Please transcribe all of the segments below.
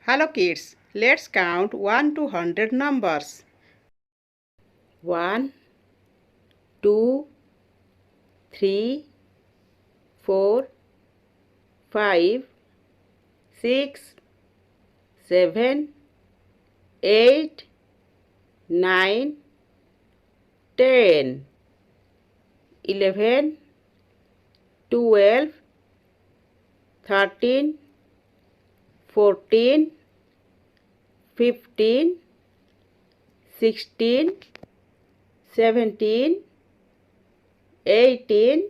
Hello kids, let's count 1 to 100 numbers. 1, 2, 3, 4, 5, 6, 7, 8, 9, 10, 11, 12, 13, 14, 15, 16, 17, 18,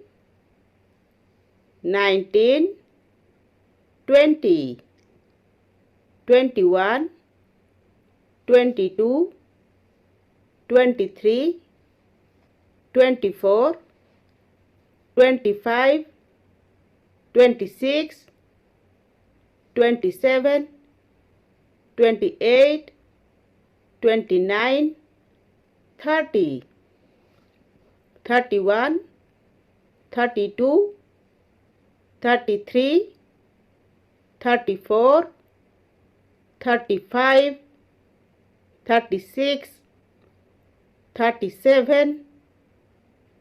19, 20, 21, 22, 23, 24, 25, 26, 27, 28, 29, 30, 31, 32, 33, 34, 35, 36, 37,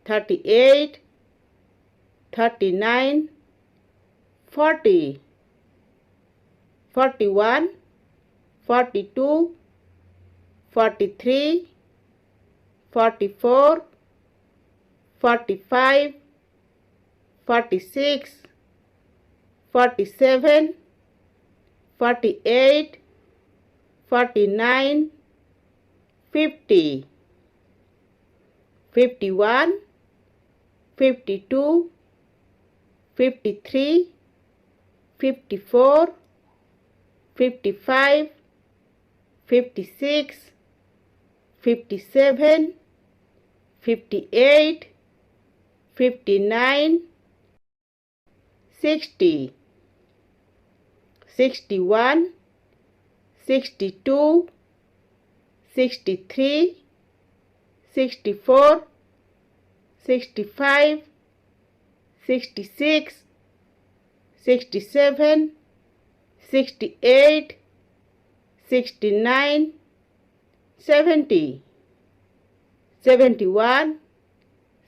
38, 39, 40, 41, 42, 43, 44, 45, 46, 47, 48, 49, 50, 51, 52, 53, 54, 55, 56, 57, 58, 59, 60, 61, 62, 63, 64, 65, 66, 67, 68, 69, 70, 71,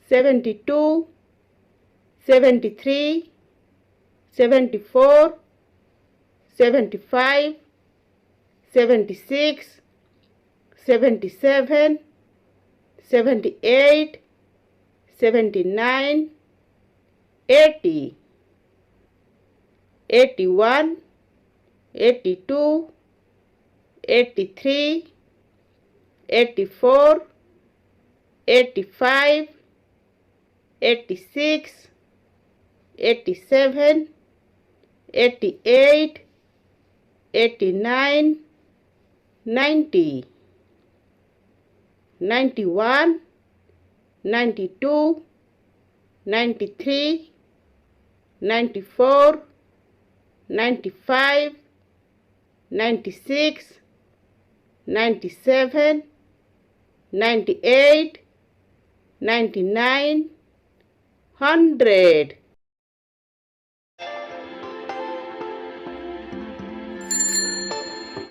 72, 73, 74, 75, 76, 77, 78, 79, 80, 81, 82, 83, 84, 85, 86, 87, 88, 89, 90, 91, 92, 93, 94, 95, 96, 97, 98, 99, 100.